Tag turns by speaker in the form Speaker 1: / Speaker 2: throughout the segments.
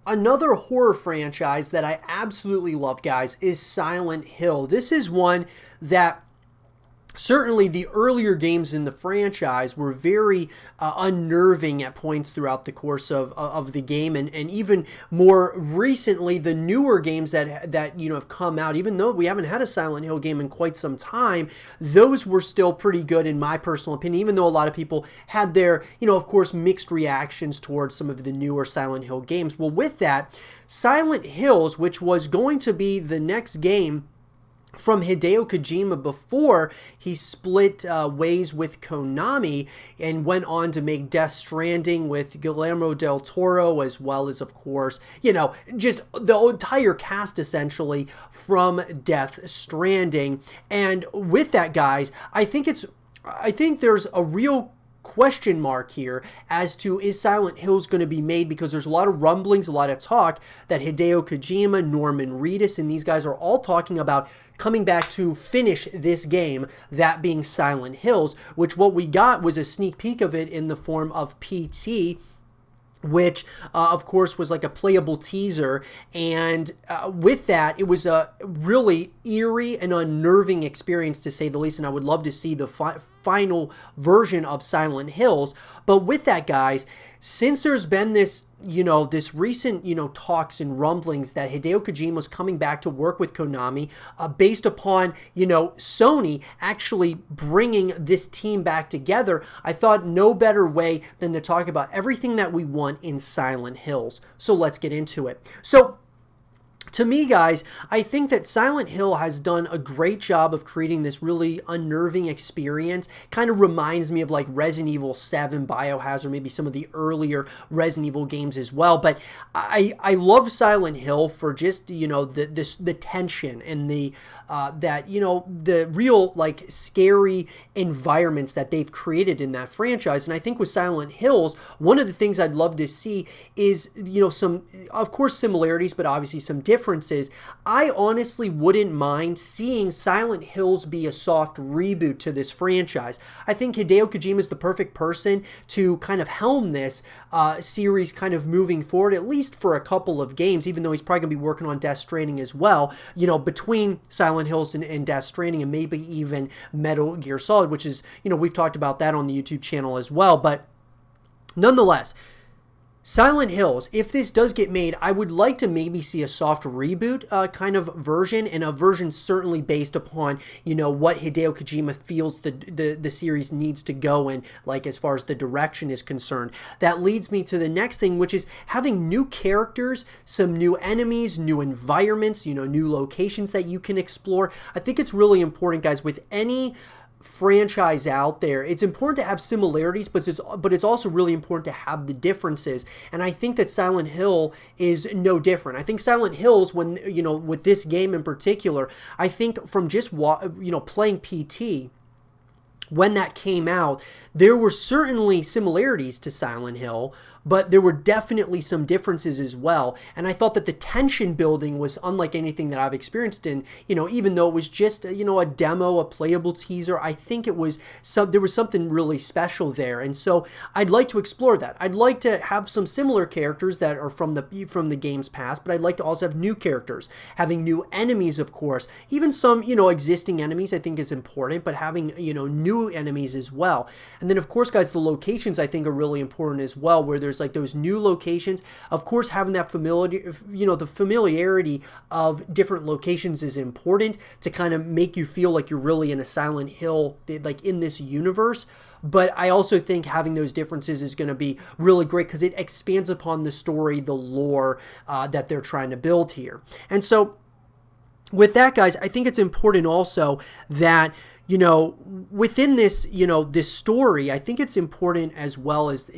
Speaker 1: Another horror franchise that I absolutely love, guys, is Silent Hill. This is one that certainly the earlier games in the franchise were very unnerving at points throughout the course of the game, and even more recently the newer games that have come out, even though we haven't had a Silent Hill game in quite some time, those were still pretty good in my personal opinion, even though a lot of people had their of course mixed reactions towards some of the newer Silent Hill games. Well, with that, Silent Hills, which was going to be the next game from Hideo Kojima before he split ways with Konami and went on to make Death Stranding with Guillermo del Toro, as well as, of course, just the entire cast essentially from Death Stranding. And with that, guys, I think there's a real question mark here as to, is Silent Hills going to be made, because there's a lot of rumblings, a lot of talk that Hideo Kojima, Norman Reedus, and these guys are all talking about coming back to finish this game, that being Silent Hills, which what we got was a sneak peek of it in the form of PT, which of course was like a playable teaser, and with that, it was a really eerie and unnerving experience, to say the least, and I would love to see the final version of Silent Hills. But with that, guys, since there's been this this recent talks and rumblings that Hideo Kojima was coming back to work with Konami, based upon Sony actually bringing this team back together, I thought no better way than to talk about everything that we want in Silent Hills. So let's get into it. So to me, guys, I think that Silent Hill has done a great job of creating this really unnerving experience. Kind of reminds me of like Resident Evil 7, Biohazard, maybe some of the earlier Resident Evil games as well. But I love Silent Hill for just the tension and the the real like scary environments that they've created in that franchise. And I think with Silent Hills, one of the things I'd love to see is some, of course, similarities, but obviously some differences. I honestly wouldn't mind seeing Silent Hills be a soft reboot to this franchise. I think Hideo Kojima is the perfect person to kind of helm this series kind of moving forward, at least for a couple of games, even though he's probably going to be working on Death Stranding as well, between Silent Hills and Death Stranding, and maybe even Metal Gear Solid, which is, we've talked about that on the YouTube channel as well. But nonetheless, Silent Hills, if this does get made, I would like to maybe see a soft reboot kind of version, and a version certainly based upon, what Hideo Kojima feels the series needs to go in, like as far as the direction is concerned. That leads me to the next thing, which is having new characters, some new enemies, new environments, new locations that you can explore. I think it's really important, guys, with any franchise out there, it's important to have similarities, but it's also really important to have the differences. And I think that Silent Hill is no different. I think Silent Hills, when with this game in particular, I think from just playing PT, when that came out, there were certainly similarities to Silent Hill, but there were definitely some differences as well. And I thought that the tension building was unlike anything that I've experienced in, even though it was just, a demo, a playable teaser, I think there was something really special there. And so I'd like to explore that. I'd like to have some similar characters that are from the game's past, but I'd like to also have new characters, having new enemies, of course. Even some, existing enemies I think is important, but having, new enemies as well. And then, of course, guys, the locations I think are really important as well, where there's like those new locations. Of course, having that the familiarity of different locations is important to kind of make you feel like you're really in a Silent Hill, like in this universe. But I also think having those differences is going to be really great because it expands upon the story, the lore that they're trying to build here. And so with that, guys, I think it's important also that within this, this story, I think it's important as well as,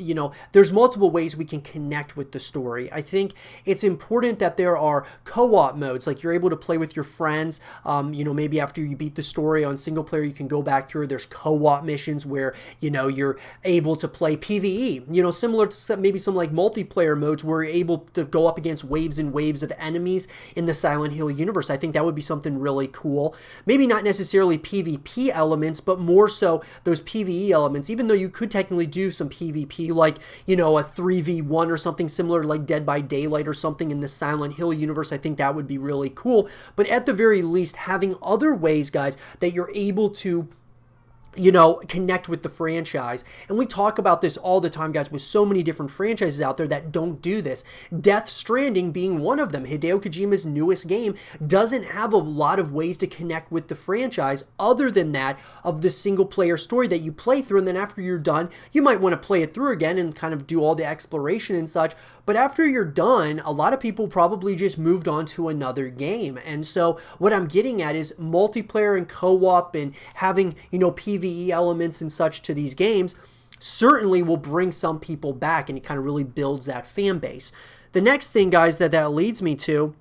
Speaker 1: there's multiple ways we can connect with the story. I think it's important that there are co-op modes, like you're able to play with your friends. Maybe after you beat the story on single player, you can go back through. There's co-op missions where, you're able to play PvE, similar to maybe some like multiplayer modes where you're able to go up against waves and waves of enemies in the Silent Hill universe. I think that would be something really cool. Maybe not necessarily PvP PvP elements, but more so those PvE elements, even though you could technically do some PvP, like, you know, a 3v1 or something similar like Dead by Daylight or something in the Silent Hill universe. I think that would be really cool. But at the very least, having other ways, guys, that you're able to, you know, connect with the franchise. And we talk about this all the time, guys, with so many different franchises out there that don't do this. Death Stranding being one of them. Hideo Kojima's newest game doesn't have a lot of ways to connect with the franchise other than that of the single player story that you play through. And then after you're done, you might want to play it through again and kind of do all the exploration and such. But after you're done, a lot of people probably just moved on to another game. And so what I'm getting at is multiplayer and co-op and having, you know, PvE elements and such to these games certainly will bring some people back, and it kind of really builds that fan base. The next thing, guys, that leads me to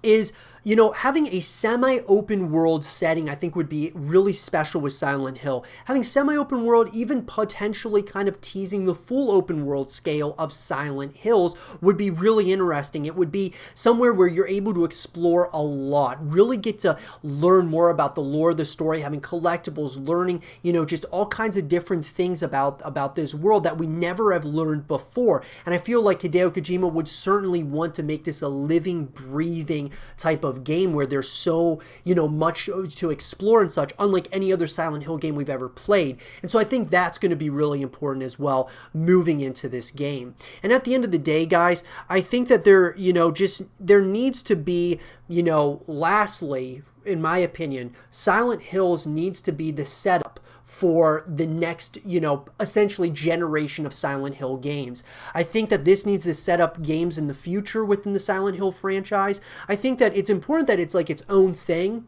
Speaker 1: is, you know, having a semi-open world setting, I think would be really special with Silent Hill. Having semi-open world, even potentially kind of teasing the full open world scale of Silent Hills would be really interesting. It would be somewhere where you're able to explore a lot, really get to learn more about the lore of the story, having collectibles, learning, you know, just all kinds of different things about this world that we never have learned before. And I feel like Hideo Kojima would certainly want to make this a living, breathing type of game where there's so, you know, much to explore and such, unlike any other Silent Hill game we've ever played. And so I think that's going to be really important as well moving into this game. And at the end of the day, guys, I think that there, you know, just there needs to be, you know, lastly, in my opinion, Silent Hills needs to be the setup for the next, you know, essentially generation of Silent Hill games. I think that this needs to set up games in the future within the Silent Hill franchise. I think that it's important that it's like its own thing.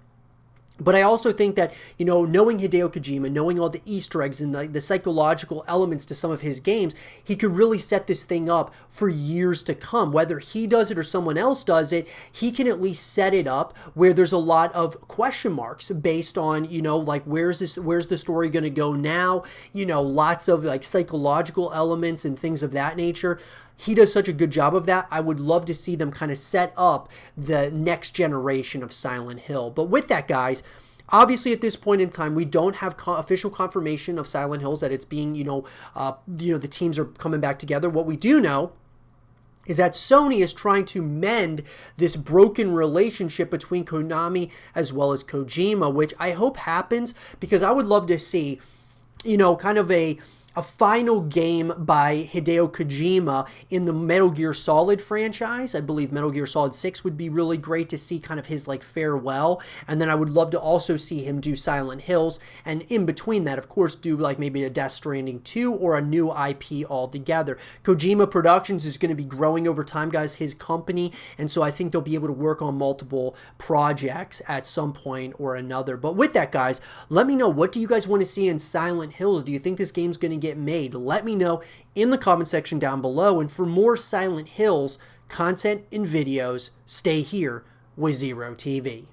Speaker 1: But I also think that, you know, knowing Hideo Kojima, knowing all the Easter eggs and the psychological elements to some of his games, he could really set this thing up for years to come. Whether he does it or someone else does it, he can at least set it up where there's a lot of question marks based on, you know, like where's the story going to go now? You know, lots of like psychological elements and things of that nature. He does such a good job of that. I would love to see them kind of set up the next generation of Silent Hill. But with that, guys, obviously at this point in time, we don't have official confirmation of Silent Hills that it's being, you know, the teams are coming back together. What we do know is that Sony is trying to mend this broken relationship between Konami as well as Kojima, which I hope happens, because I would love to see, you know, kind of a final game by Hideo Kojima in the Metal Gear Solid franchise. I believe Metal Gear Solid 6 would be really great to see kind of his like farewell. And then I would love to also see him do Silent Hills. And in between that, of course, do like maybe a Death Stranding 2 or a new IP altogether. Kojima Productions is going to be growing over time, guys, his company. And so I think they'll be able to work on multiple projects at some point or another. But with that, guys, let me know, what do you guys want to see in Silent Hills? Do you think this game's going to get made? Let me know in the comment section down below. And for more Silent Hills content and videos, stay here with Zero TV.